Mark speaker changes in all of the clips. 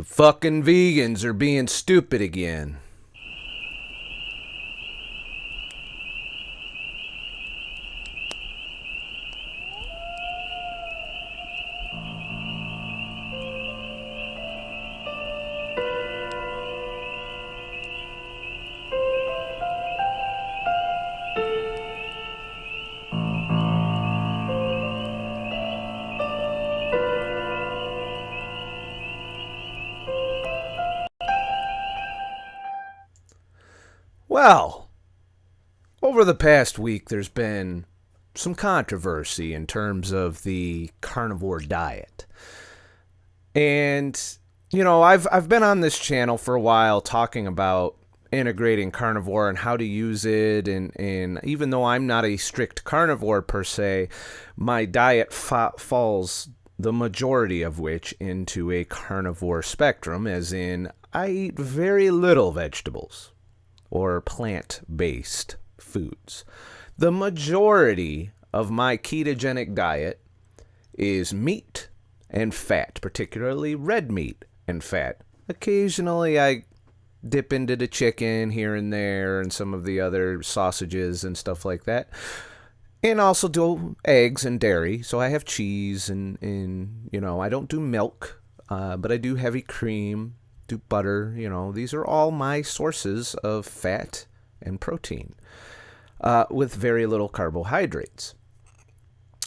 Speaker 1: The fucking vegans are being stupid again. Well, over the past week, there's been some controversy in terms of the carnivore diet. And, I've been on this channel for a while talking about integrating carnivore and how to use it. And even though I'm not a strict carnivore per se, my diet falls, the majority of which, into a carnivore spectrum, as in I eat very little vegetables or plant-based foods. The majority of my ketogenic diet is meat and fat, particularly red meat and fat. Occasionally I dip into the chicken here and there and some of the other sausages and stuff like that. And also do eggs and dairy. So I have cheese and I don't do milk, but I do heavy cream, do butter. These are all my sources of fat and protein, with very little carbohydrates.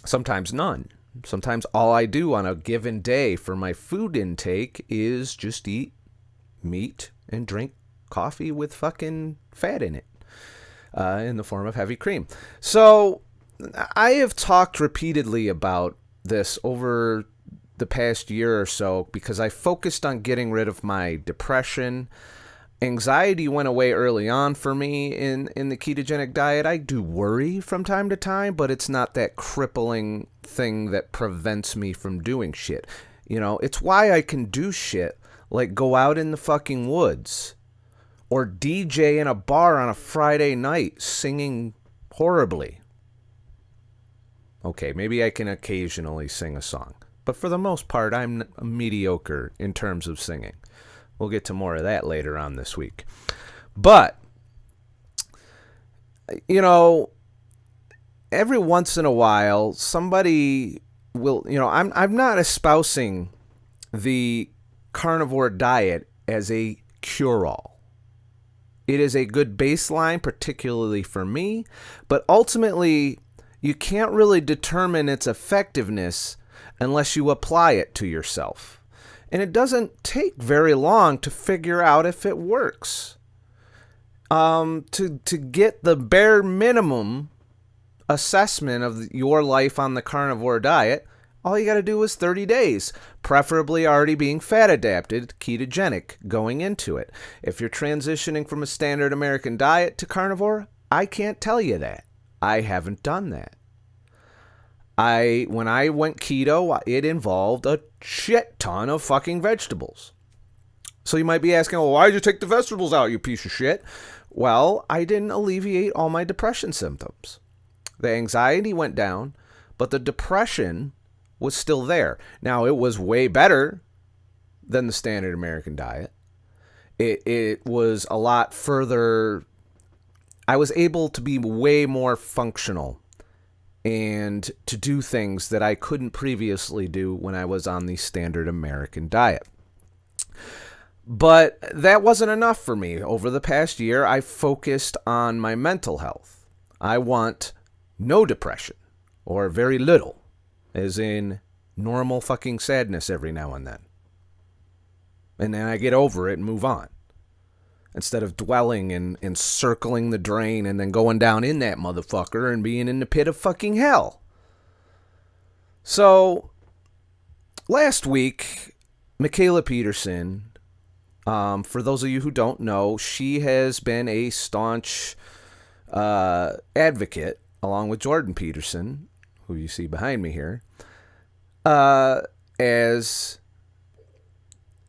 Speaker 1: Sometimes none. Sometimes all I do on a given day for my food intake is just eat meat and drink coffee with fucking fat in it, in the form of heavy cream. So I have talked repeatedly about this over the past year or so because I focused on getting rid of my depression. Anxiety went away early on for me in the ketogenic diet. I do worry from time to time, but it's not that crippling thing that prevents me from doing shit. It's why I can do shit like go out in the fucking woods or DJ in a bar on a Friday night singing horribly. Okay, maybe I can occasionally sing a song, but for the most part, I'm mediocre in terms of singing. We'll get to more of that later on this week. But, every once in a while, somebody will, I'm not espousing the carnivore diet as a cure-all. It is a good baseline, particularly for me, but ultimately, you can't really determine its effectiveness unless you apply it to yourself. And it doesn't take very long to figure out if it works. To get the bare minimum assessment of your life on the carnivore diet, all you got to do is 30 days, preferably already being fat adapted, ketogenic, going into it. If you're transitioning from a standard American diet to carnivore, I can't tell you that. I haven't done that. When I went keto, it involved a shit ton of fucking vegetables. So you might be asking, well, why did you take the vegetables out, you piece of shit? Well, I didn't alleviate all my depression symptoms. The anxiety went down, but the depression was still there. Now, it was way better than the standard American diet. It was a lot further. I was able to be way more functional and to do things that I couldn't previously do when I was on the standard American diet. But that wasn't enough for me. Over the past year, I focused on my mental health. I want no depression, or very little, as in normal fucking sadness every now and then. And then I get over it and move on, instead of dwelling and circling the drain and then going down in that motherfucker and being in the pit of fucking hell. So, last week, Mikhaila Peterson, for those of you who don't know, she has been a staunch advocate, along with Jordan Peterson, who you see behind me here, as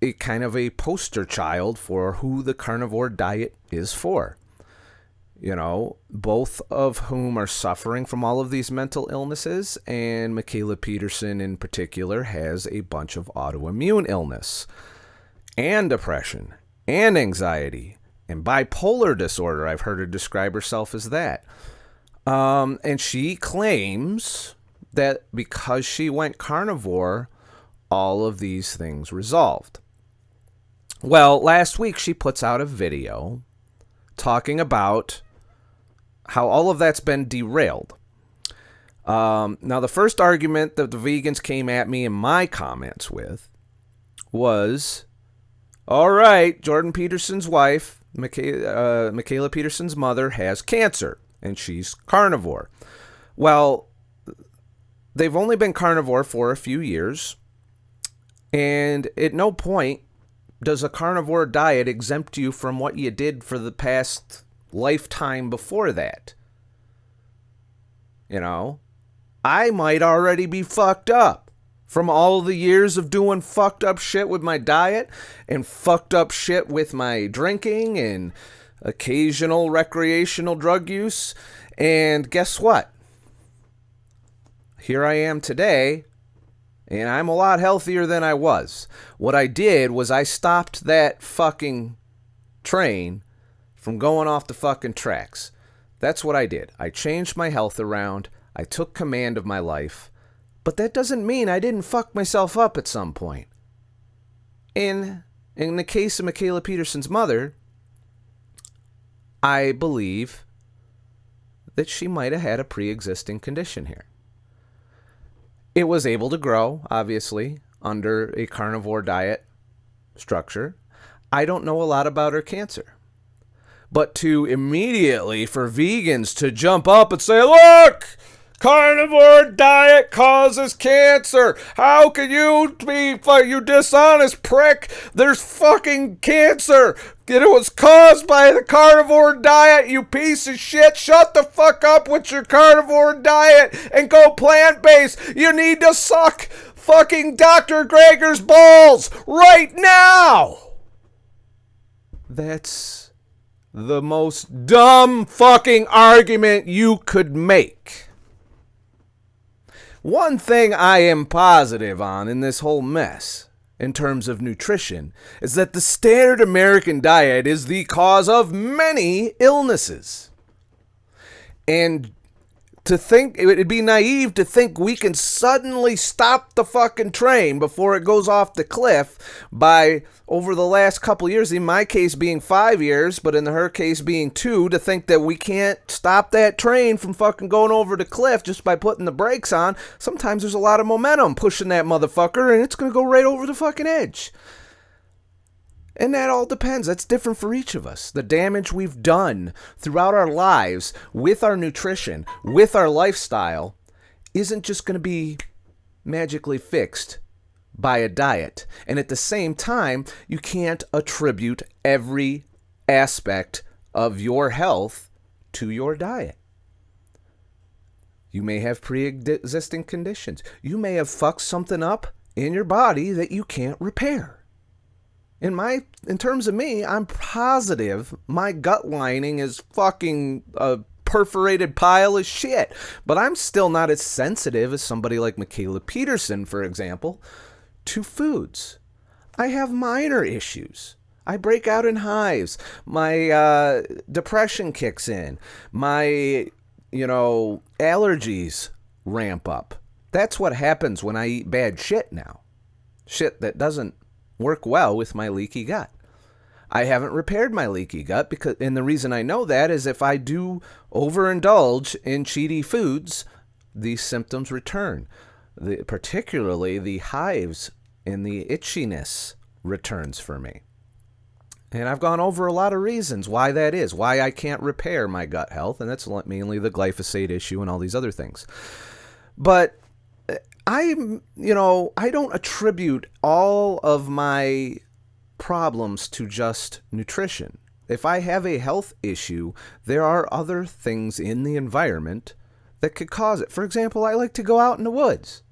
Speaker 1: a kind of a poster child for who the carnivore diet is for. Both of whom are suffering from all of these mental illnesses, and Mikhaila Peterson in particular has a bunch of autoimmune illness. and depression and anxiety and bipolar disorder. I've heard her describe herself as that. And she claims that because she went carnivore, all of these things resolved. Well, last week she puts out a video talking about how all of that's been derailed. Now, the first argument that the vegans came at me in my comments with was, all right, Jordan Peterson's wife, Mikhaila Peterson's mother, has cancer, and she's carnivore. Well, they've only been carnivore for a few years, and at no point does a carnivore diet exempt you from what you did for the past lifetime before that. You know, I might already be fucked up from all the years of doing fucked up shit with my diet and fucked up shit with my drinking and occasional recreational drug use. And guess what? Here I am today, and I'm a lot healthier than I was. What I did was I stopped that fucking train from going off the fucking tracks. That's what I did. I changed my health around. I took command of my life. But that doesn't mean I didn't fuck myself up at some point. In the case of Mikhaila Peterson's mother, I believe that she might have had a pre-existing condition here. It was able to grow, obviously, under a carnivore diet structure. I don't know a lot about her cancer. But to immediately, for vegans to jump up and say, look, carnivore diet causes cancer. How can you be, you dishonest prick? There's fucking cancer. It was caused by the carnivore diet, you piece of shit. Shut the fuck up with your carnivore diet and go plant-based. You need to suck fucking Dr. Greger's balls right now. That's the most dumb fucking argument you could make. One thing I am positive on in this whole mess, in terms of nutrition, is that the standard American diet is the cause of many illnesses. And to think, it would be naive to think we can suddenly stop the fucking train before it goes off the cliff by, over the last couple years, in my case being 5 years, but in her case being 2, to think that we can't stop that train from fucking going over the cliff just by putting the brakes on. Sometimes there's a lot of momentum pushing that motherfucker, and it's going to go right over the fucking edge. And that all depends. That's different for each of us. The damage we've done throughout our lives with our nutrition, with our lifestyle, isn't just going to be magically fixed by a diet. And at the same time, you can't attribute every aspect of your health to your diet. You may have pre-existing conditions. You may have fucked something up in your body that you can't repair. In terms of me, I'm positive my gut lining is fucking a perforated pile of shit. But I'm still not as sensitive as somebody like Mikhaila Peterson, for example, to foods. I have minor issues. I break out in hives. My depression kicks in. My, allergies ramp up. That's what happens when I eat bad shit now. Shit that doesn't work well with my leaky gut. I haven't repaired my leaky gut and the reason I know that is if I do overindulge in cheaty foods, these symptoms return. Particularly the hives and the itchiness returns for me. And I've gone over a lot of reasons why that is, why I can't repair my gut health, and that's mainly the glyphosate issue and all these other things. But I don't attribute all of my problems to just nutrition. If I have a health issue, there are other things in the environment that could cause it. For example, I like to go out in the woods.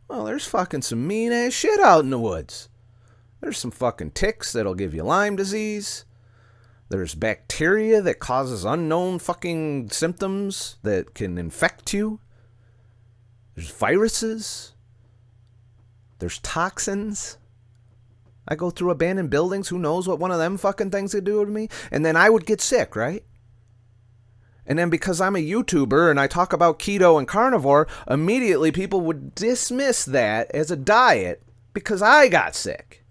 Speaker 1: Well, there's fucking some mean ass shit out in the woods. There's some fucking ticks that'll give you Lyme disease. There's bacteria that causes unknown fucking symptoms that can infect you. There's viruses. There's toxins. I go through abandoned buildings. Who knows what one of them fucking things would do to me? And then I would get sick, right? And then because I'm a YouTuber and I talk about keto and carnivore, immediately people would dismiss that as a diet because I got sick.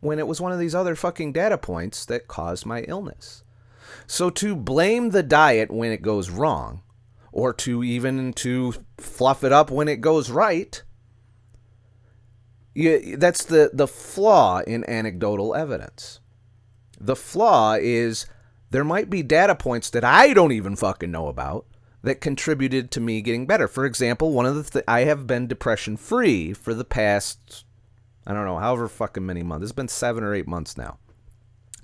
Speaker 1: When it was one of these other fucking data points that caused my illness. So to blame the diet when it goes wrong, or to fluff it up when it goes right, that's the flaw in anecdotal evidence. The flaw is there might be data points that I don't even fucking know about that contributed to me getting better. For example, one of the I have been depression free for the past, I don't know, however fucking many months. It's been 7 or 8 months now.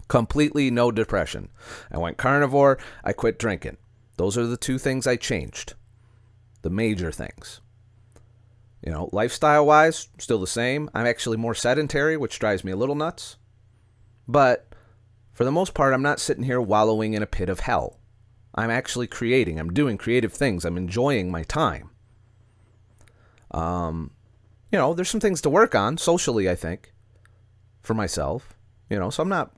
Speaker 1: Completely no depression. I went carnivore. I quit drinking. Those are the 2 things I changed. The major things. You know, lifestyle-wise, still the same. I'm actually more sedentary, which drives me a little nuts. But for the most part, I'm not sitting here wallowing in a pit of hell. I'm actually creating. I'm doing creative things. I'm enjoying my time. You know, there's some things to work on socially, I think, for myself. You know, so I'm not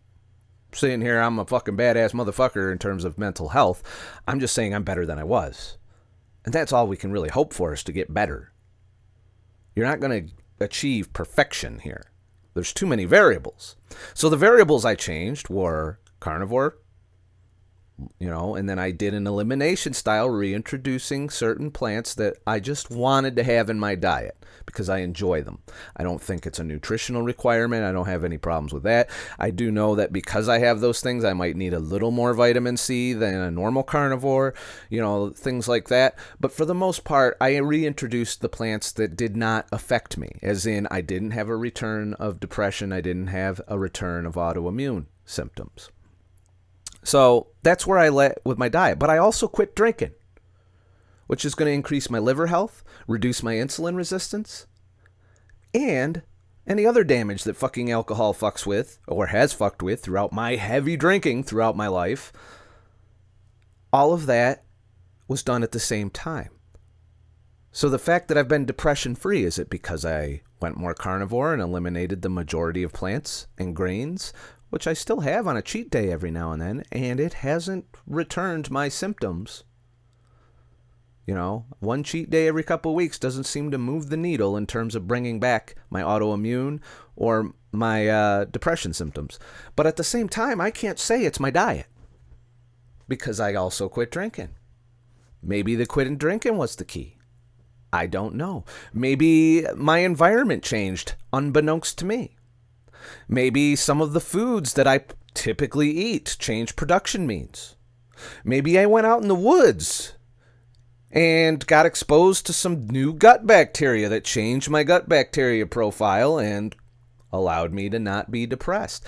Speaker 1: sitting here, I'm a fucking badass motherfucker in terms of mental health. I'm just saying I'm better than I was. And that's all we can really hope for, is to get better. You're not going to achieve perfection here. There's too many variables. So the variables I changed were carnivore, you know, and then I did an elimination style, reintroducing certain plants that I just wanted to have in my diet because I enjoy them. I don't think it's a nutritional requirement. I don't have any problems with that. I do know that because I have those things, I might need a little more vitamin C than a normal carnivore, you know, things like that. But for the most part, I reintroduced the plants that did not affect me, as in I didn't have a return of depression. I didn't have a return of autoimmune symptoms. So that's where I let with my diet. But I also quit drinking, which is going to increase my liver health, reduce my insulin resistance, and any other damage that fucking alcohol fucks with, or has fucked with throughout my heavy drinking throughout my life. All of that was done at the same time. So the fact that I've been depression free, is it because I went more carnivore and eliminated the majority of plants and grains, which I still have on a cheat day every now and then, and it hasn't returned my symptoms? You know, one cheat day every couple of weeks doesn't seem to move the needle in terms of bringing back my autoimmune or my depression symptoms. But at the same time, I can't say it's my diet because I also quit drinking. Maybe the quitting drinking was the key. I don't know. Maybe my environment changed unbeknownst to me. Maybe some of the foods that I typically eat changed production means. Maybe I went out in the woods and got exposed to some new gut bacteria that changed my gut bacteria profile and allowed me to not be depressed.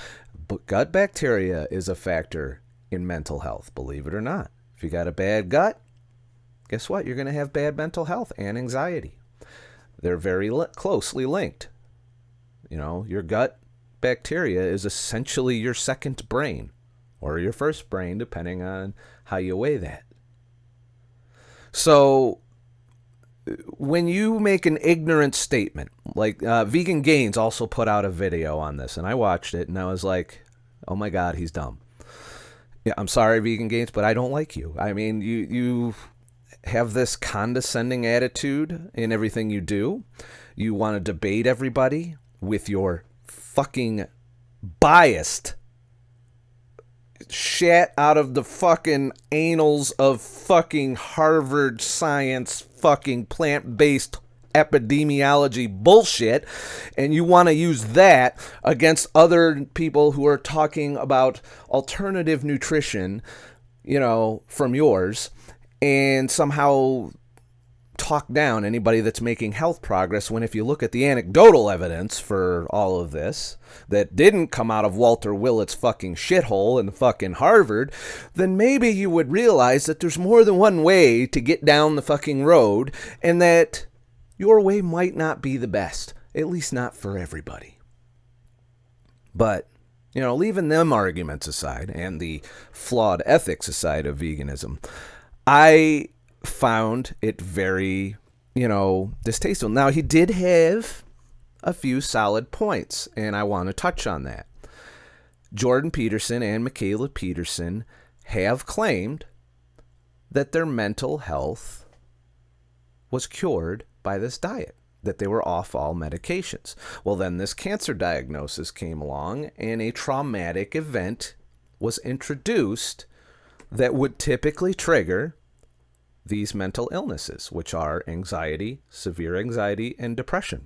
Speaker 1: But gut bacteria is a factor in mental health, believe it or not. If you got a bad gut, guess what? You're going to have bad mental health and anxiety. They're very closely linked. You know, your gut bacteria is essentially your second brain, or your first brain, depending on how you weigh that. So when you make an ignorant statement, like Vegan Gains also put out a video on this, and I watched it, and I was like, oh my God, he's dumb. Yeah, I'm sorry, Vegan Gains, but I don't like you. I mean, you have this condescending attitude in everything you do. You want to debate everybody with your fucking biased shit out of the fucking annals of fucking Harvard science fucking plant-based epidemiology bullshit, and you want to use that against other people who are talking about alternative nutrition, you know, from yours, and somehow talk down anybody that's making health progress, when if you look at the anecdotal evidence for all of this that didn't come out of Walter Willett's fucking shithole in fucking Harvard, then maybe you would realize that there's more than one way to get down the fucking road, and that your way might not be the best, at least not for everybody. But, you know, leaving them arguments aside and the flawed ethics aside of veganism, I found it very, you know, distasteful. Now, he did have a few solid points, and I want to touch on that. Jordan Peterson and Mikhaila Peterson have claimed that their mental health was cured by this diet, that they were off all medications. Well, then this cancer diagnosis came along, and a traumatic event was introduced that would typically trigger these mental illnesses, which are anxiety, severe anxiety, and depression.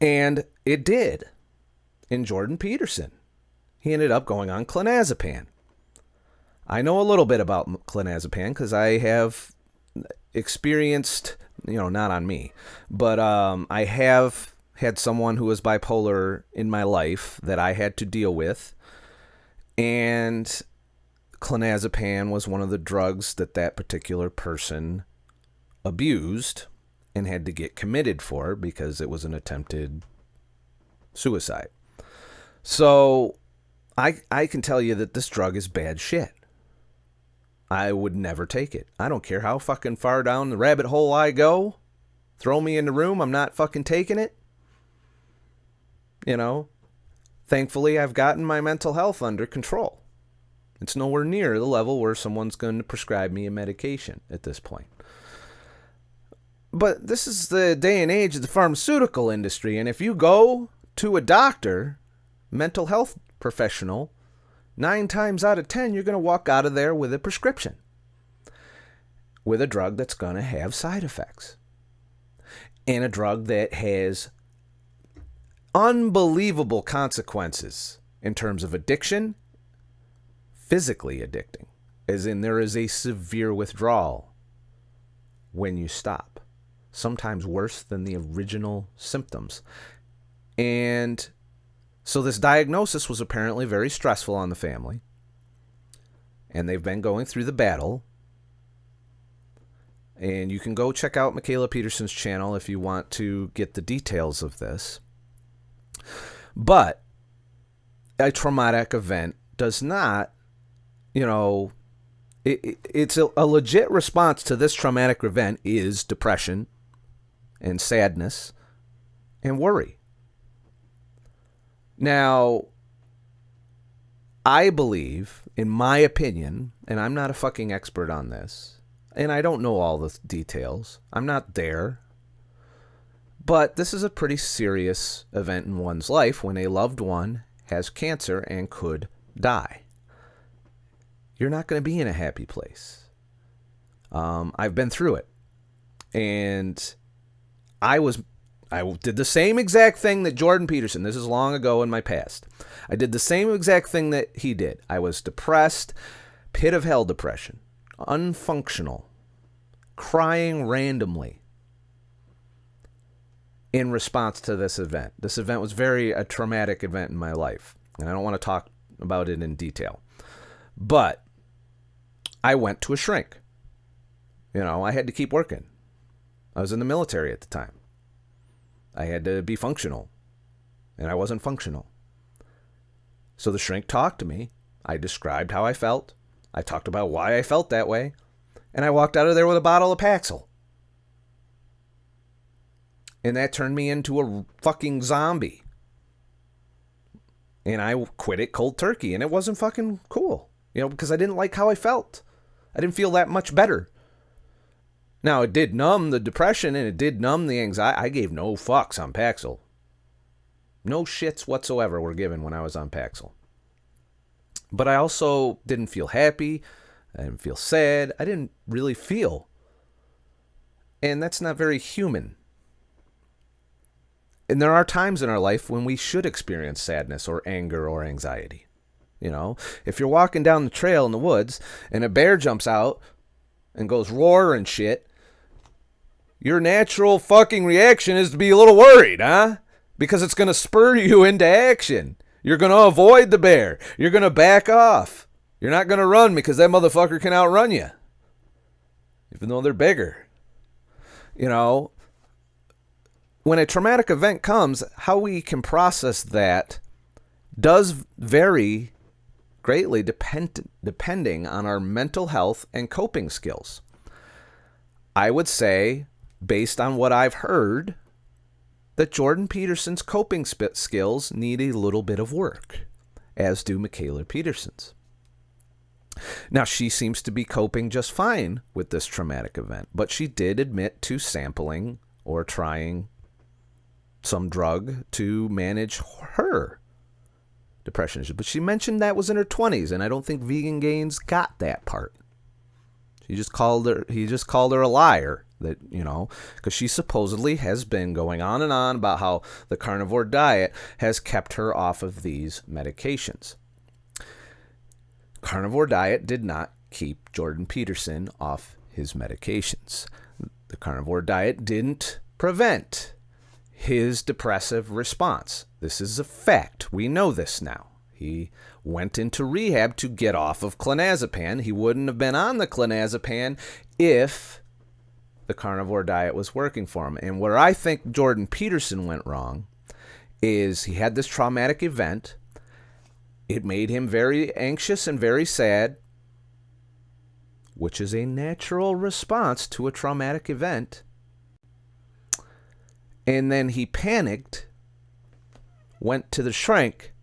Speaker 1: And it did in Jordan Peterson. He ended up going on clonazepam. I know a little bit about clonazepam because I have experienced, not on me, but I have had someone who was bipolar in my life that I had to deal with. And clonazepam was one of the drugs that particular person abused and had to get committed for because it was an attempted suicide. So I can tell you that this drug is bad shit. I would never take it. I don't care how fucking far down the rabbit hole I go. Throw me in the room, I'm not fucking taking it. Thankfully, I've gotten my mental health under control. It's nowhere near the level where someone's going to prescribe me a medication at this point. But this is the day and age of the pharmaceutical industry, and if you go to a doctor, mental health professional, 9 times out of 10, you're going to walk out of there with a prescription, with a drug that's going to have side effects, and a drug that has unbelievable consequences in terms of addiction, physically addicting, as in there is a severe withdrawal when you stop, sometimes worse than the original symptoms. And so this diagnosis was apparently very stressful on the family, and they've been going through the battle. And you can go check out Mikhaila Peterson's channel if you want to get the details of this. But a traumatic event does not, it's a legit response to this traumatic event is depression and sadness and worry. Now, I believe, in my opinion, and I'm not a fucking expert on this, and I don't know all the details, I'm not there, but this is a pretty serious event in one's life when a loved one has cancer and could die. You're not going to be in a happy place. I've been through it. And I did the same exact thing that Jordan Peterson, this is long ago in my past. I did the same exact thing that he did. I was depressed, pit of hell depression, unfunctional, crying randomly in response to this event. This event was a traumatic event in my life, and I don't want to talk about it in detail. But I went to a shrink. I had to keep working. I was in the military at the time. I had to be functional, and I wasn't functional. So the shrink talked to me. I described how I felt. I talked about why I felt that way, and I walked out of there with a bottle of Paxil. And that turned me into a fucking zombie. And I quit it cold turkey, and it wasn't fucking cool, because I didn't like how I felt. I didn't feel that much better. Now, it did numb the depression, and it did numb the anxiety. I gave no fucks on Paxil. No shits whatsoever were given when I was on Paxil. But I also didn't feel happy. I didn't feel sad. I didn't really feel. And that's not very human. And there are times in our life when we should experience sadness or anger or anxiety. If you're walking down the trail in the woods and a bear jumps out and goes roar and shit, your natural fucking reaction is to be a little worried, huh? Because it's going to spur you into action. You're going to avoid the bear. You're going to back off. You're not going to run because that motherfucker can outrun you, even though they're bigger. When a traumatic event comes, how we can process that does vary greatly depending on our mental health and coping skills. I would say, based on what I've heard, that Jordan Peterson's coping skills need a little bit of work, as do Mikhaila Peterson's. Now, she seems to be coping just fine with this traumatic event, but she did admit to sampling or trying some drug to manage her depression. But she mentioned that was in her 20s, and I don't think Vegan Gains got that part. He just called her a liar, that, you know, because she supposedly has been going on and on about how the carnivore diet has kept her off of these medications. Carnivore diet did not keep Jordan Peterson off his medications. The carnivore diet didn't prevent his depressive response. This is a fact. We know this now. He went into rehab to get off of clonazepam. He wouldn't have been on the clonazepam if the carnivore diet was working for him. And where I think Jordan Peterson went wrong is he had this traumatic event. It made him very anxious and very sad, which is a natural response to a traumatic event. And then he panicked, went to the shrink.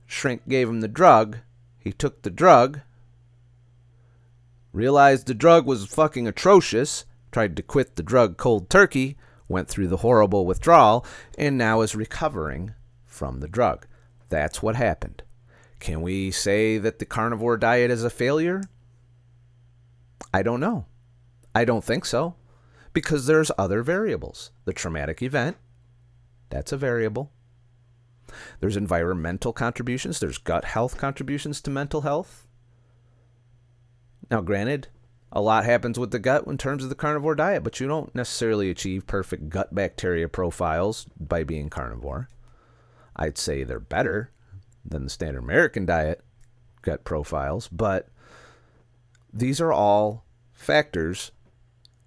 Speaker 1: Shrink gave him the drug. He took the drug, realized the drug was fucking atrocious, tried to quit the drug cold turkey, went through the horrible withdrawal, and now is recovering from the drug. That's what happened. Can we say that the carnivore diet is a failure? I don't know. I don't think so, because there's other variables. The traumatic event, that's a variable. There's environmental contributions. There's gut health contributions to mental health. Now, granted, a lot happens with the gut in terms of the carnivore diet, but you don't necessarily achieve perfect gut bacteria profiles by being carnivore. I'd say they're better than the standard American diet gut profiles, but these are all factors.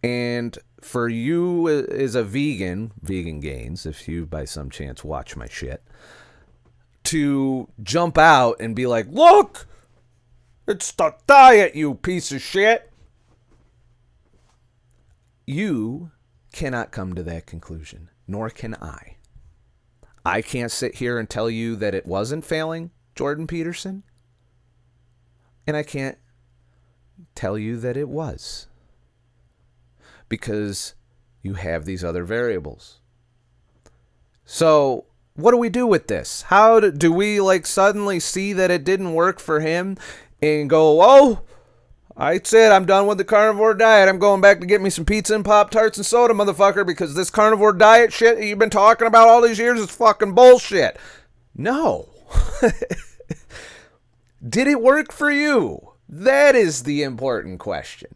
Speaker 1: And for you as a vegan gains, if you by some chance watch my shit, to jump out and be like, look, it's the diet, you piece of shit. You cannot come to that conclusion, nor can I. I can't sit here and tell you that it wasn't failing Jordan Peterson, and I can't tell you that it was, because you have these other variables. So what do we do with this? How do we suddenly see that it didn't work for him and go, oh, I said I'm done with the carnivore diet. I'm going back to get me some pizza and Pop-Tarts and soda, motherfucker, because this carnivore diet shit that you've been talking about all these years is fucking bullshit. No. Did it work for you? That is the important question.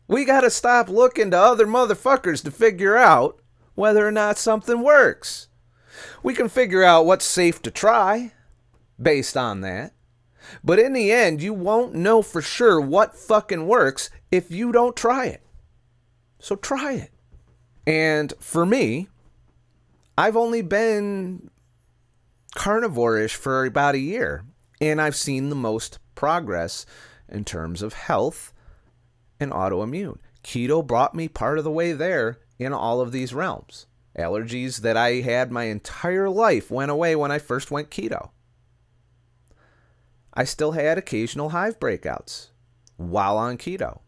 Speaker 1: We got to stop looking to other motherfuckers to figure out whether or not something works. We can figure out what's safe to try based on that. But in the end, you won't know for sure what fucking works if you don't try it. So try it. And for me, I've only been carnivore-ish for about a year, and I've seen the most progress in terms of health and autoimmune. Keto brought me part of the way there in all of these realms. Allergies that I had my entire life went away when I first went keto. I still had occasional hive breakouts while on keto,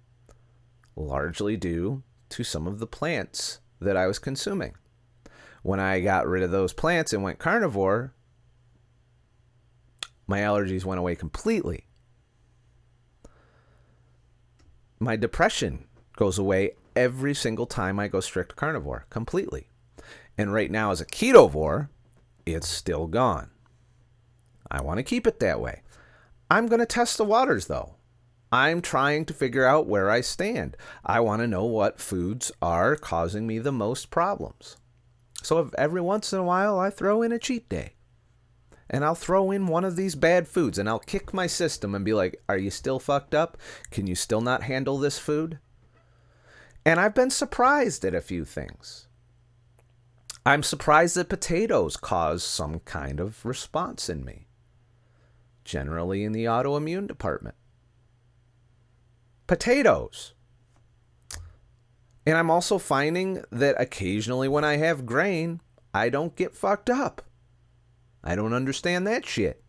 Speaker 1: largely due to some of the plants that I was consuming. When I got rid of those plants and went carnivore, my allergies went away completely. My depression goes away every single time I go strict carnivore, completely. And right now as a ketovore, it's still gone. I want to keep it that way. I'm going to test the waters, though. I'm trying to figure out where I stand. I want to know what foods are causing me the most problems. So if every once in a while I throw in a cheat day, and I'll throw in one of these bad foods, and I'll kick my system and be like, are you still fucked up? Can you still not handle this food? And I've been surprised at a few things. I'm surprised that potatoes cause some kind of response in me. Generally in the autoimmune department. Potatoes. And I'm also finding that occasionally when I have grain, I don't get fucked up. I don't understand that shit.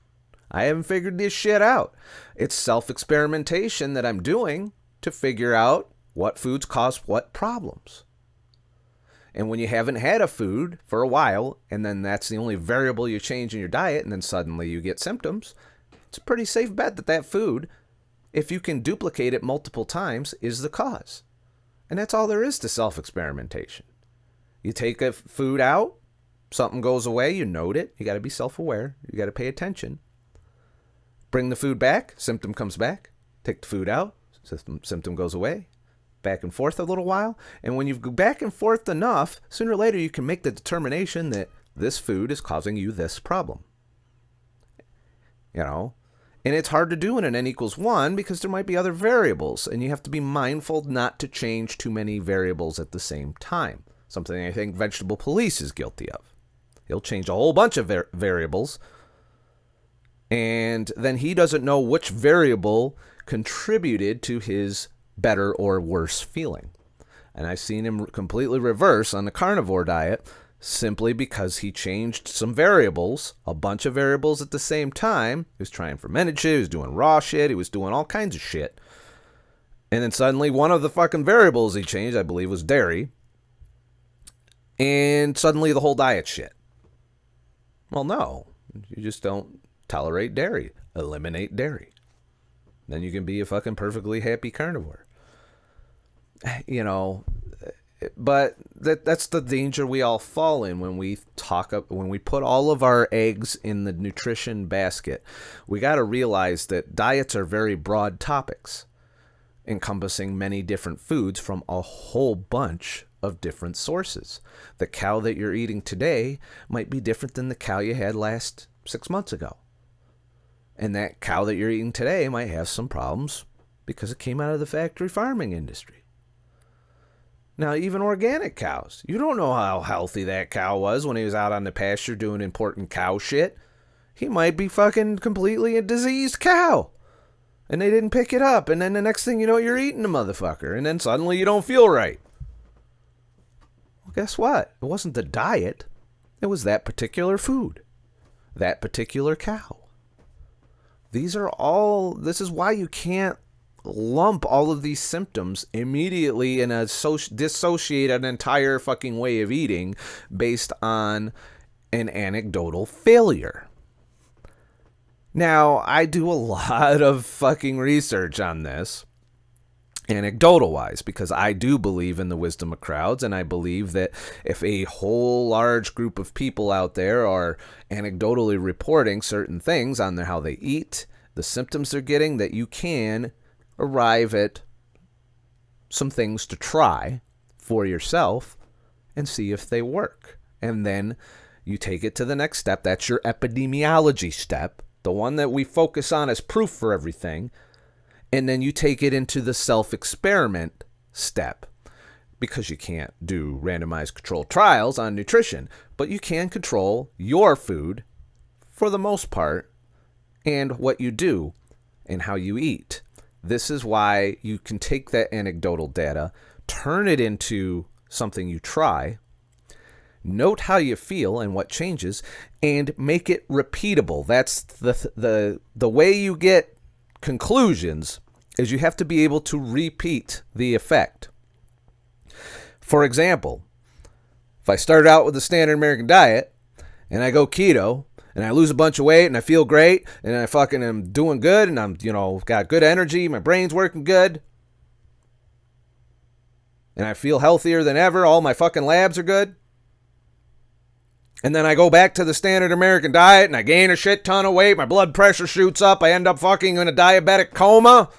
Speaker 1: I haven't figured this shit out. It's self-experimentation that I'm doing to figure out what foods cause what problems. And when you haven't had a food for a while, and then that's the only variable you change in your diet, and then suddenly you get symptoms, it's a pretty safe bet that that food, if you can duplicate it multiple times, is the cause. And that's all there is to self-experimentation. You take a food out, something goes away, you note it, you got to be self-aware, you got to pay attention. Bring the food back, symptom comes back. Take the food out, symptom goes away. Back and forth a little while. And when you go back and forth enough, sooner or later you can make the determination that this food is causing you this problem. You know? And it's hard to do in an N equals 1 because there might be other variables. And you have to be mindful not to change too many variables at the same time. Something I think Vegetable Police is guilty of. He'll change a whole bunch of variables. And then he doesn't know which variable contributed to his better or worse feeling. And I've seen him completely reverse on the carnivore diet simply because he changed some variables, a bunch of variables at the same time. He was trying fermented shit, he was doing raw shit, he was doing all kinds of shit. And then suddenly one of the fucking variables he changed, I believe, was dairy. And suddenly the whole diet's shit. Well, no. You just don't tolerate dairy. Eliminate dairy. Then you can be a fucking perfectly happy carnivore. You know, but that's the danger we all fall in when we put all of our eggs in the nutrition basket. We got to realize that diets are very broad topics, encompassing many different foods from a whole bunch of different sources. The cow that you're eating today might be different than the cow you had last 6 months ago. And that cow that you're eating today might have some problems because it came out of the factory farming industry. Now, even organic cows, you don't know how healthy that cow was when he was out on the pasture doing important cow shit. He might be fucking completely a diseased cow. And they didn't pick it up. And then the next thing you know, you're eating the motherfucker. And then suddenly you don't feel right. Well, guess what? It wasn't the diet. It was that particular food. That particular cow. This is why you can't lump all of these symptoms immediately and dissociate an entire fucking way of eating based on an anecdotal failure. Now, I do a lot of fucking research on this, anecdotal-wise, because I do believe in the wisdom of crowds, and I believe that if a whole large group of people out there are anecdotally reporting certain things on how they eat, the symptoms they're getting, that you can arrive at some things to try for yourself and see if they work. And then you take it to the next step. That's your epidemiology step, the one that we focus on as proof for everything. And then you take it into the self-experiment step, because you can't do randomized controlled trials on nutrition, but you can control your food for the most part and what you do and how you eat. This is why you can take that anecdotal data, turn it into something you try, note how you feel and what changes, and make it repeatable. That's the way you get conclusions, is you have to be able to repeat the effect. For example, if I start out with the standard American diet and I go keto, and I lose a bunch of weight, and I feel great, and I fucking am doing good, and I'm, got good energy, my brain's working good, and I feel healthier than ever, all my fucking labs are good, and then I go back to the standard American diet, and I gain a shit ton of weight, my blood pressure shoots up, I end up fucking in a diabetic coma,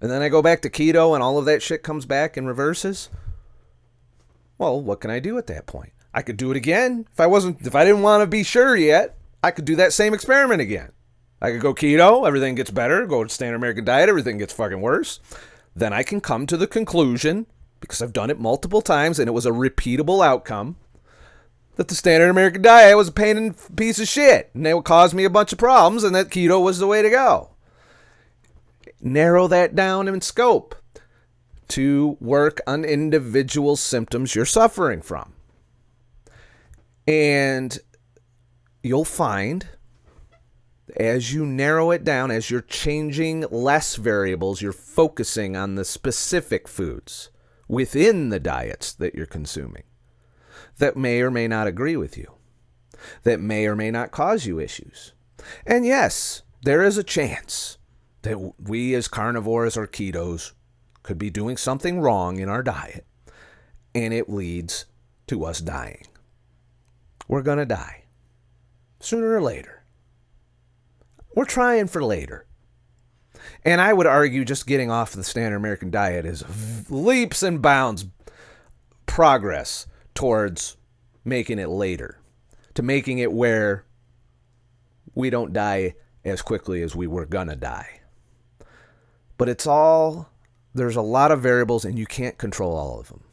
Speaker 1: and then I go back to keto, and all of that shit comes back and reverses. Well, what can I do at that point? I could do it again. If I didn't want to be sure yet, I could do that same experiment again. I could go keto, everything gets better. Go to standard American diet, everything gets fucking worse. Then I can come to the conclusion, because I've done it multiple times and it was a repeatable outcome, that the standard American diet was a pain in the piece of shit and it would cause me a bunch of problems and that keto was the way to go. Narrow that down in scope. to work on individual symptoms you're suffering from. And you'll find, as you narrow it down, as you're changing less variables, you're focusing on the specific foods within the diets that you're consuming that may or may not agree with you, that may or may not cause you issues. And yes, there is a chance that we as carnivores or ketos could be doing something wrong in our diet, and it leads to us dying. We're going to die sooner or later. We're trying for later. And I would argue just getting off the standard American diet is leaps and bounds progress towards making it later, to making it where we don't die as quickly as we were going to die. But there's a lot of variables, and you can't control all of them.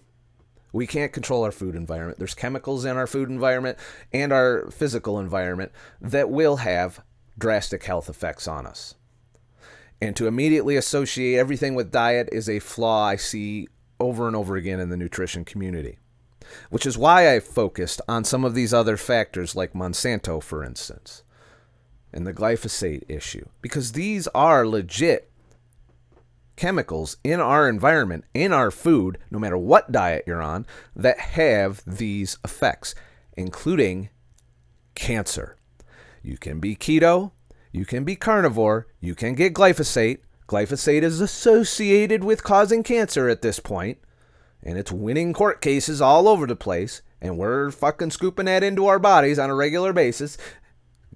Speaker 1: We can't control our food environment. There's chemicals in our food environment and our physical environment that will have drastic health effects on us. And to immediately associate everything with diet is a flaw I see over and over again in the nutrition community, which is why I focused on some of these other factors like Monsanto, for instance, and the glyphosate issue, because these are legit chemicals in our environment, in our food, no matter what diet you're on, that have these effects, including cancer. You can be keto, you can be carnivore, you can get glyphosate. Glyphosate is associated with causing cancer at this point, and it's winning court cases all over the place, and we're fucking scooping that into our bodies on a regular basis.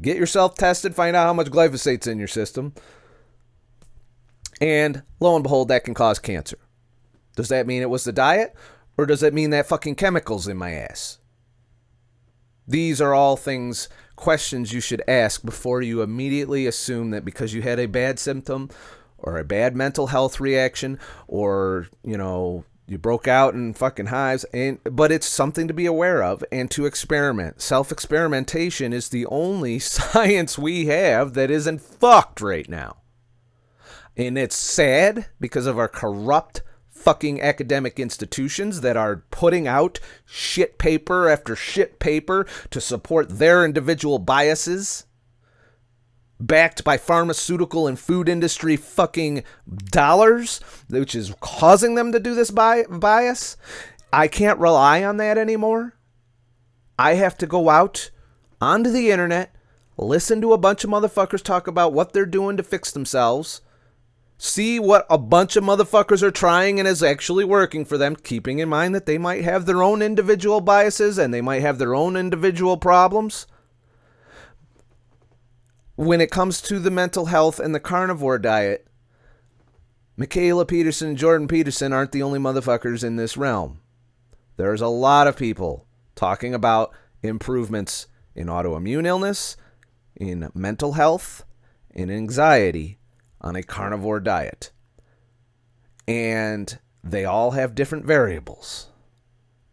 Speaker 1: Get yourself tested, find out how much glyphosate's in your system. And lo and behold, that can cause cancer. Does that mean it was the diet? Or does that mean that fucking chemicals in my ass? These are all questions you should ask before you immediately assume that because you had a bad symptom or a bad mental health reaction, or, you broke out in fucking hives, but it's something to be aware of and to experiment. Self-experimentation is the only science we have that isn't fucked right now. And it's sad because of our corrupt fucking academic institutions that are putting out shit paper after shit paper to support their individual biases, backed by pharmaceutical and food industry fucking dollars, which is causing them to do this bias. I can't rely on that anymore. I have to go out onto the internet, listen to a bunch of motherfuckers talk about what they're doing to fix themselves, see what a bunch of motherfuckers are trying and is actually working for them, keeping in mind that they might have their own individual biases and they might have their own individual problems. When it comes to the mental health and the carnivore diet, Mikhaila Peterson and Jordan Peterson aren't the only motherfuckers in this realm. There's a lot of people talking about improvements in autoimmune illness, in mental health, in anxiety, on a carnivore diet. And they all have different variables.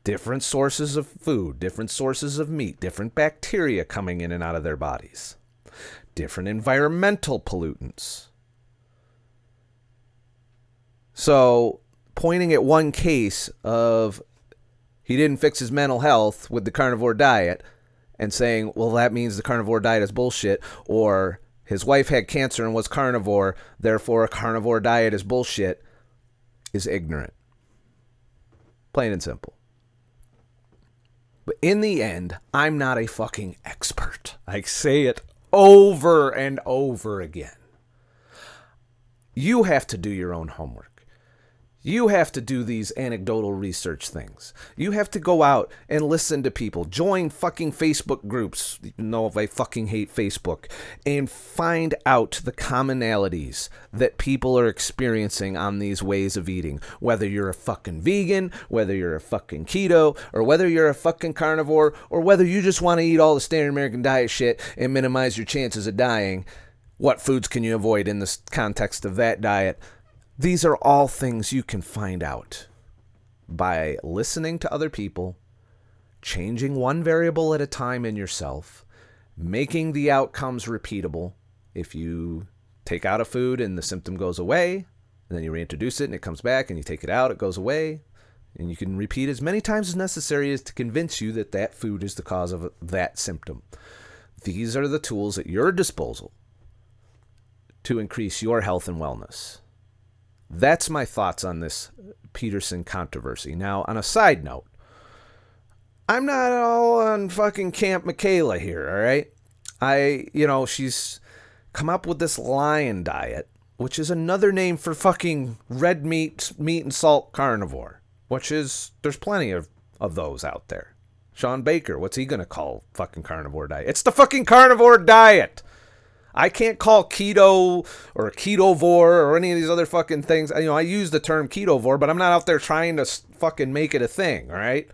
Speaker 1: Different sources of food, different sources of meat, different bacteria coming in and out of their bodies, different environmental pollutants. So, pointing at one case of he didn't fix his mental health with the carnivore diet and saying, well, that means the carnivore diet is bullshit, or his wife had cancer and was carnivore, therefore a carnivore diet is bullshit, is ignorant. Plain and simple. But in the end, I'm not a fucking expert. I say it over and over again. You have to do your own homework. You have to do these anecdotal research things. You have to go out and listen to people. Join fucking Facebook groups, even though I fucking hate Facebook, and find out the commonalities that people are experiencing on these ways of eating. Whether you're a fucking vegan, whether you're a fucking keto, or whether you're a fucking carnivore, or whether you just want to eat all the standard American diet shit and minimize your chances of dying. What foods can you avoid in the context of that diet? These are all things you can find out by listening to other people, changing one variable at a time in yourself, making the outcomes repeatable. If you take out a food and the symptom goes away, and then you reintroduce it, and it comes back, and you take it out, it goes away, and you can repeat as many times as necessary as to convince you that that food is the cause of that symptom. These are the tools at your disposal to increase your health and wellness. That's my thoughts on this Peterson controversy. Now, on a side note, I'm not all on fucking Camp Mikhaila here, all right? She's come up with this lion diet, which is another name for fucking red meat and salt carnivore, which is, there's plenty of those out there. Sean Baker, what's he going to call fucking carnivore diet? It's the fucking carnivore diet. I can't call keto or ketovore or any of these other fucking things. I use the term ketovore, but I'm not out there trying to fucking make it a thing, all right?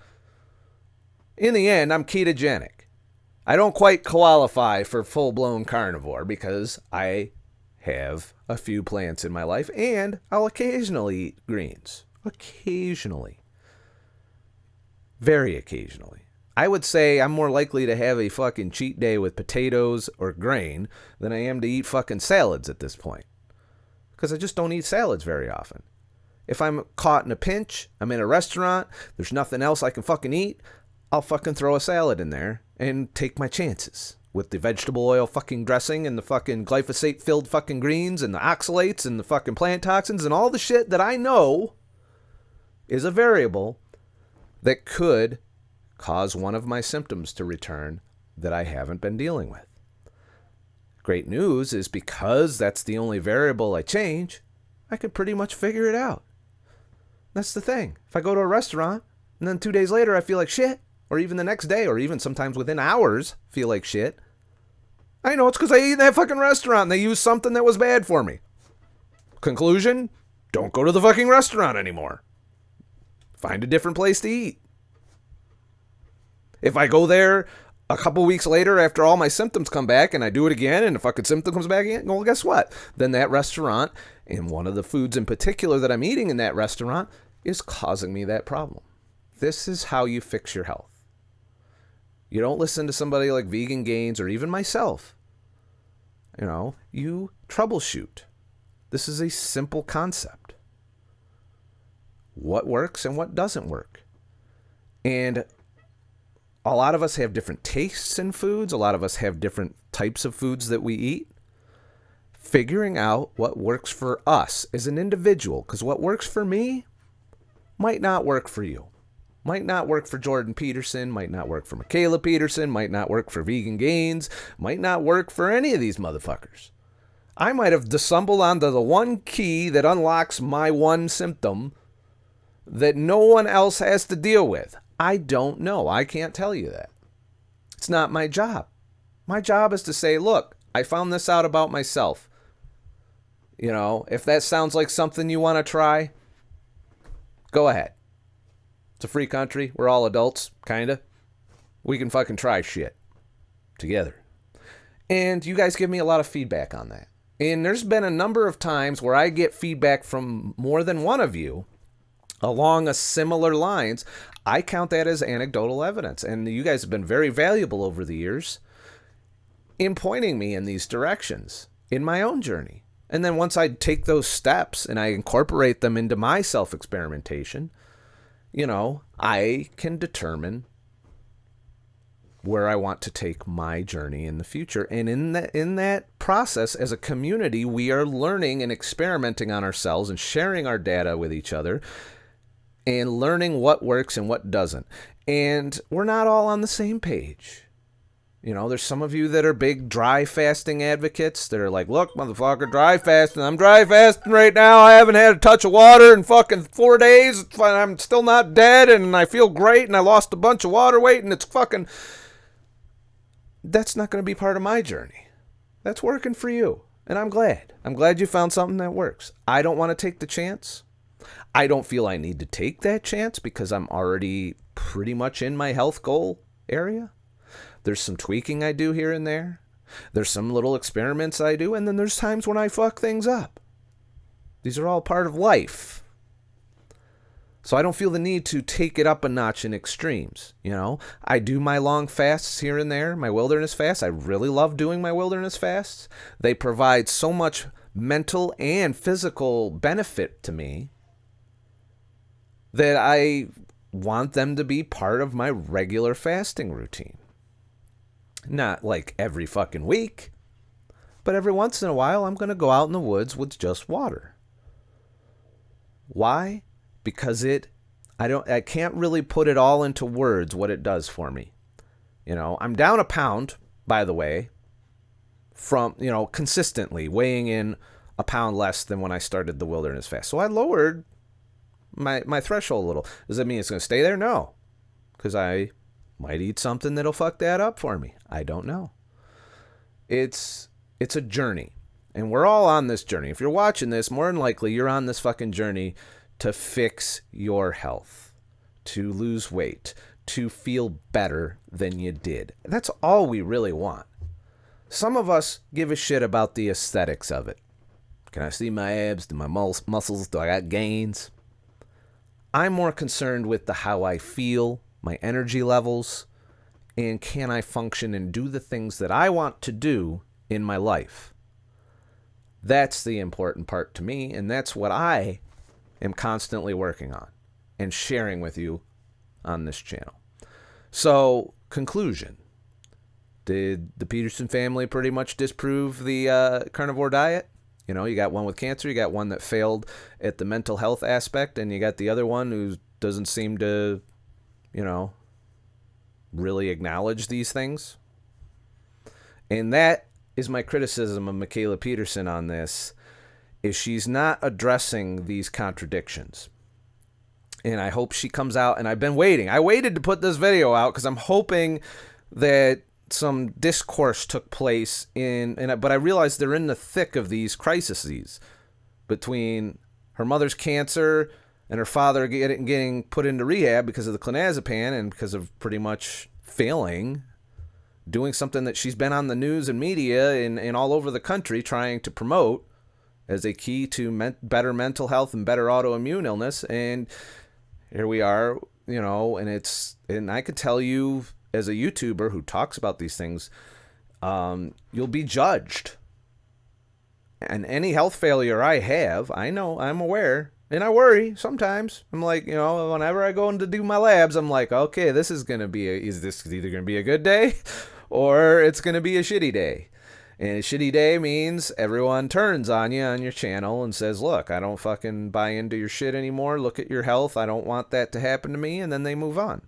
Speaker 1: In the end, I'm ketogenic. I don't quite qualify for full-blown carnivore because I have a few plants in my life, and I'll occasionally eat greens. Occasionally. Very occasionally. I would say I'm more likely to have a fucking cheat day with potatoes or grain than I am to eat fucking salads at this point. Because I just don't eat salads very often. If I'm caught in a pinch, I'm in a restaurant, there's nothing else I can fucking eat, I'll fucking throw a salad in there and take my chances with the vegetable oil fucking dressing and the fucking glyphosate-filled fucking greens and the oxalates and the fucking plant toxins and all the shit that I know is a variable that could cause one of my symptoms to return that I haven't been dealing with. Great news is because that's the only variable I change, I can pretty much figure it out. That's the thing. If I go to a restaurant and then 2 days later I feel like shit, or even the next day, or even sometimes within hours feel like shit, I know it's because I ate in that fucking restaurant and they used something that was bad for me. Conclusion, don't go to the fucking restaurant anymore. Find a different place to eat. If I go there a couple weeks later after all my symptoms come back and I do it again and the fucking symptom comes back again, well, guess what? Then that restaurant and one of the foods in particular that I'm eating in that restaurant is causing me that problem. This is how you fix your health. You don't listen to somebody like Vegan Gains or even myself. You troubleshoot. This is a simple concept. What works and what doesn't work. And a lot of us have different tastes in foods. A lot of us have different types of foods that we eat. Figuring out what works for us as an individual, because what works for me might not work for you. Might not work for Jordan Peterson, might not work for Mikhaila Peterson, might not work for Vegan Gains, might not work for any of these motherfuckers. I might have stumbled onto the one key that unlocks my one symptom that no one else has to deal with. I don't know. I can't tell you that. It's not my job. My job is to say, look, I found this out about myself. If that sounds like something you want to try, go ahead. It's a free country. We're all adults, kind of. We can fucking try shit together. And you guys give me a lot of feedback on that. And there's been a number of times where I get feedback from more than one of you along a similar lines. I count that as anecdotal evidence. And you guys have been very valuable over the years in pointing me in these directions in my own journey. And then once I take those steps and I incorporate them into my self-experimentation, I can determine where I want to take my journey in the future. And in that process, as a community, we are learning and experimenting on ourselves and sharing our data with each other and learning what works and what doesn't. And we're not all on the same page. There's some of you that are big dry fasting advocates that are like, look, motherfucker, dry fasting. I'm dry fasting right now. I haven't had a touch of water in fucking 4 days. I'm still not dead and I feel great and I lost a bunch of water weight and it's fucking... That's not going to be part of my journey. That's working for you. And I'm glad. I'm glad you found something that works. I don't want to take the chance. I don't feel I need to take that chance because I'm already pretty much in my health goal area. There's some tweaking I do here and there. There's some little experiments I do, and then there's times when I fuck things up. These are all part of life. So I don't feel the need to take it up a notch in extremes. I do my long fasts here and there, my wilderness fasts. I really love doing my wilderness fasts. They provide so much mental and physical benefit to me that I want them to be part of my regular fasting routine. Not like every fucking week, but every once in a while I'm going to go out in the woods with just water. Why? Because I can't really put it all into words what it does for me. I'm down a pound, by the way, from, consistently weighing in a pound less than when I started the wilderness fast. So I lowered my threshold a little. Does that mean it's going to stay there? No. Because I might eat something that'll fuck that up for me. I don't know. It's a journey. And we're all on this journey. If you're watching this, more than likely you're on this fucking journey to fix your health, to lose weight, to feel better than you did. That's all we really want. Some of us give a shit about the aesthetics of it. Can I see my abs? Do my muscles? Do I got gains? I'm more concerned with the how I feel, my energy levels, and can I function and do the things that I want to do in my life. That's the important part to me, and that's what I am constantly working on and sharing with you on this channel. So, conclusion. Did the Peterson family pretty much disprove the carnivore diet? You got one with cancer, you got one that failed at the mental health aspect, and you got the other one who doesn't seem to, really acknowledge these things. And that is my criticism of Mikhaila Peterson on this, is she's not addressing these contradictions. And I hope she comes out, and I've been waiting. I waited to put this video out because I'm hoping that some discourse took place but I realized they're in the thick of these crises between her mother's cancer and her father getting put into rehab because of the clonazepam and because of pretty much failing, doing something that she's been on the news and media and all over the country trying to promote as a key to better mental health and better autoimmune illness. And here we are, and I could tell you, as a YouTuber who talks about these things, you'll be judged. And any health failure I have, I know, I'm aware, and I worry sometimes. I'm like, whenever I go in to do my labs, I'm like, okay, this is either going to be a good day or it's going to be a shitty day. And a shitty day means everyone turns on you on your channel and says, look, I don't fucking buy into your shit anymore. Look at your health. I don't want that to happen to me. And then they move on.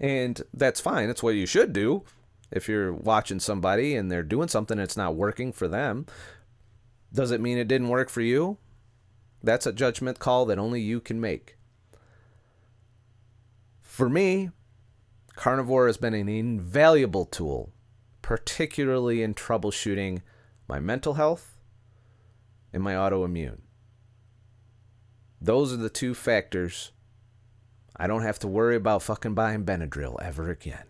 Speaker 1: And that's fine. That's what you should do if you're watching somebody and they're doing something that's not working for them. Does it mean it didn't work for you? That's a judgment call that only you can make. For me, carnivore has been an invaluable tool, particularly in troubleshooting my mental health and my autoimmune. Those are the two factors. I don't have to worry about fucking buying Benadryl ever again.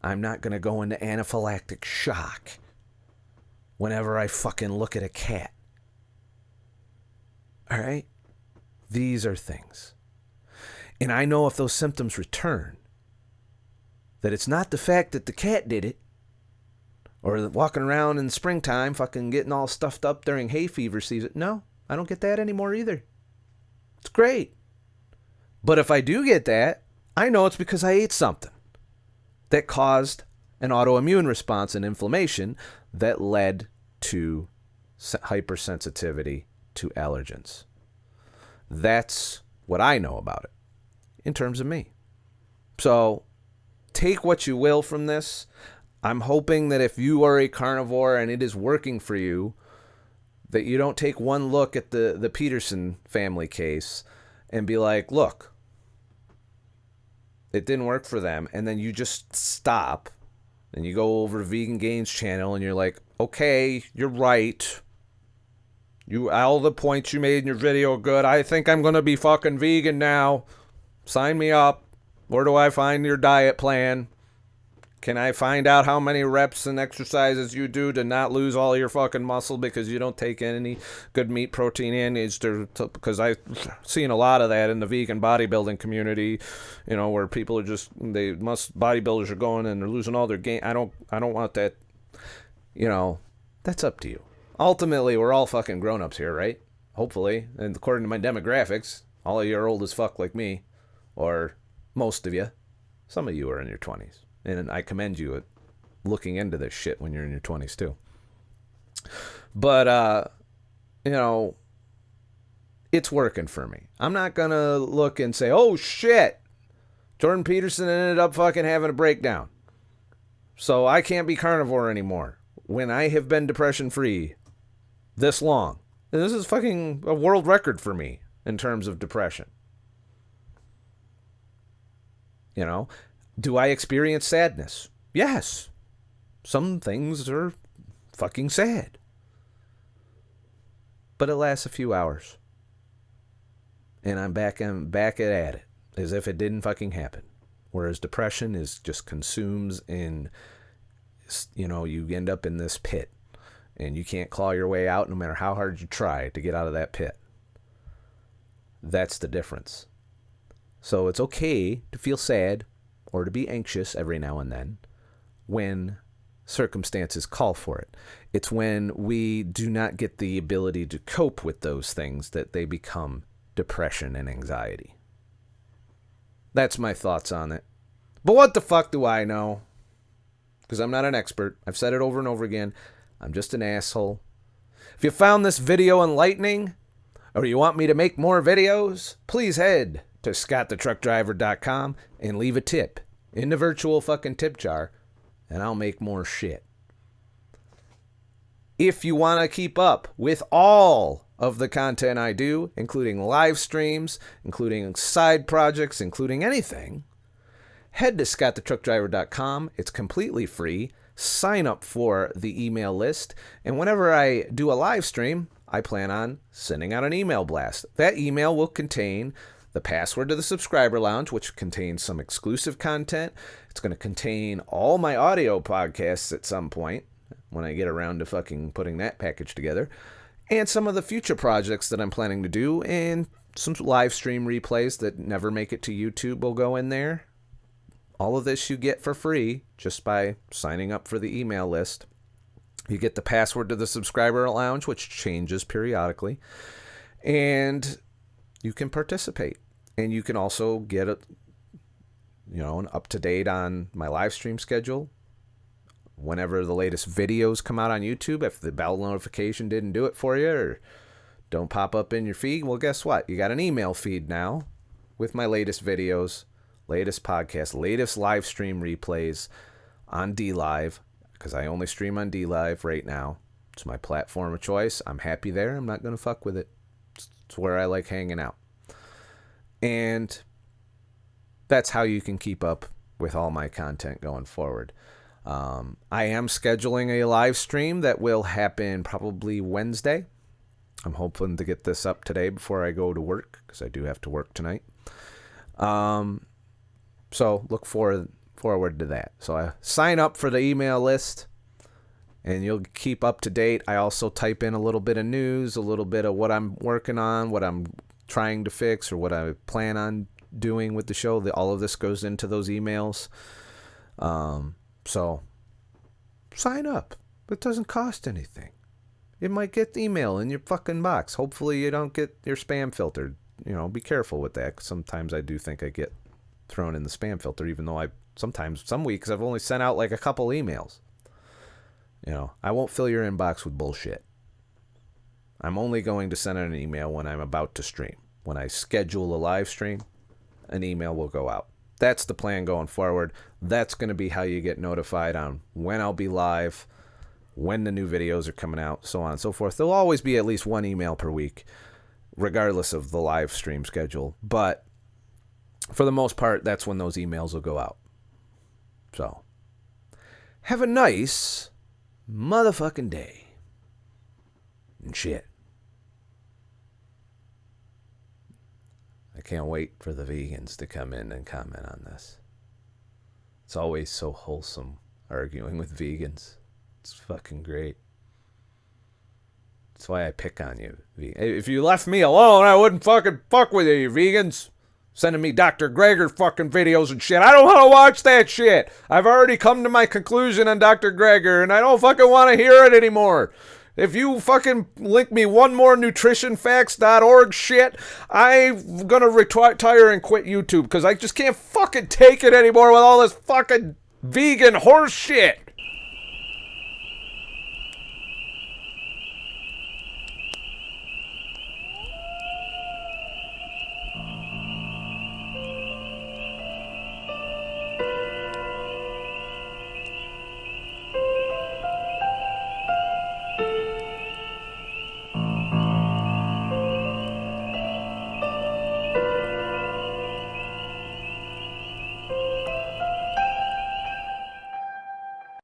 Speaker 1: I'm not going to go into anaphylactic shock whenever I fucking look at a cat. All right? These are things. And I know if those symptoms return, that it's not the fact that the cat did it, or walking around in springtime fucking getting all stuffed up during hay fever season. No, I don't get that anymore either. It's great. But if I do get that, I know it's because I ate something that caused an autoimmune response and inflammation that led to hypersensitivity to allergens. That's what I know about it in terms of me. So take what you will from this. I'm hoping that if you are a carnivore and it is working for you, that you don't take one look at the Peterson family case and be like, look, it didn't work for them. And then you just stop and you go over to Vegan Gains channel and you're like, okay, you're right. All the points you made in your video are good. I think I'm going to be fucking vegan now. Sign me up. Where do I find your diet plan? Can I find out how many reps and exercises you do to not lose all your fucking muscle because you don't take any good meat protein in? Because I've seen a lot of that in the vegan bodybuilding community, where people are bodybuilders are going and they're losing all their gain. I don't want that, That's up to you. Ultimately, we're all fucking grown-ups here, right? Hopefully. And according to my demographics, all of you are old as fuck like me. Or most of you. Some of you are in your 20s. And I commend you at looking into this shit when you're in your 20s, too. But, you know, it's working for me. I'm not going to look and say, oh, shit, Jordan Peterson ended up fucking having a breakdown, so I can't be carnivore anymore when I have been depression-free this long. And this is fucking a world record for me in terms of depression. You know, do I experience sadness? Yes. Some things are fucking sad. But it lasts a few hours. And I'm back at it as if it didn't fucking happen. Whereas depression is just consumes in, you know, you end up in this pit and you can't claw your way out no matter how hard you try to get out of that pit. That's the difference. So it's okay to feel sad or to be anxious every now and then when circumstances call for it. It's when we do not get the ability to cope with those things that they become depression and anxiety. That's my thoughts on it. But what the fuck do I know? Because I'm not an expert. I've said it over and over again. I'm just an asshole. If you found this video enlightening, or you want me to make more videos, please head to ScottTheTruckDriver.com and leave a tip in the virtual fucking tip jar, and I'll make more shit. If you want to keep up with all of the content I do, including live streams, including side projects, including anything, head to ScottTheTruckDriver.com. It's completely free. Sign up for the email list, and whenever I do a live stream, I plan on sending out an email blast. That email will contain the password to the subscriber lounge, which contains some exclusive content. It's going to contain all my audio podcasts at some point when I get around to fucking putting that package together, and some of the future projects that I'm planning to do, and some live stream replays that never make it to YouTube will go in there. All of this you get for free just by signing up for the email list. You get the password to the subscriber lounge, which changes periodically, and you can participate. And you can also get an up-to-date on my live stream schedule. Whenever the latest videos come out on YouTube, if the bell notification didn't do it for you or don't pop up in your feed, well, guess what? You got an email feed now with my latest videos, latest podcasts, latest live stream replays on DLive, because I only stream on DLive right now. It's my platform of choice. I'm happy there. I'm not going to fuck with it. It's where I like hanging out. And that's how you can keep up with all my content going forward. I am scheduling a live stream that will happen probably Wednesday. I'm hoping to get this up today before I go to work, because I do have to work tonight. So look forward to that. So I sign up for the email list, and you'll keep up to date. I also type in a little bit of news, a little bit of what I'm working on, what I'm trying to fix, or what I plan on doing with the show. All of this goes into those emails. So sign up. It doesn't cost anything. You might get the email in your fucking box. Hopefully you don't get your spam filtered. You know, be careful with that. Sometimes I do think I get thrown in the spam filter, even though some weeks I've only sent out like a couple emails. You know, I won't fill your inbox with bullshit. I'm only going to send out an email when I'm about to stream. When I schedule a live stream, an email will go out. That's the plan going forward. That's going to be how you get notified on when I'll be live, when the new videos are coming out, so on and so forth. There'll always be at least one email per week, regardless of the live stream schedule. But for the most part, that's when those emails will go out. So, have a nice motherfucking day. And shit. I can't wait for the vegans to come in and comment on this. It's always so wholesome arguing with vegans. It's fucking great. That's why I pick on you. If you left me alone, I wouldn't fucking fuck with you vegans. Sending me Dr. Greger fucking videos and shit. I don't want to watch that shit. I've already come to my conclusion on Dr. Greger, and I don't fucking want to hear it anymore. If you fucking link me one more nutritionfacts.org shit, I'm gonna retire and quit YouTube because I just can't fucking take it anymore with all this fucking vegan horse shit.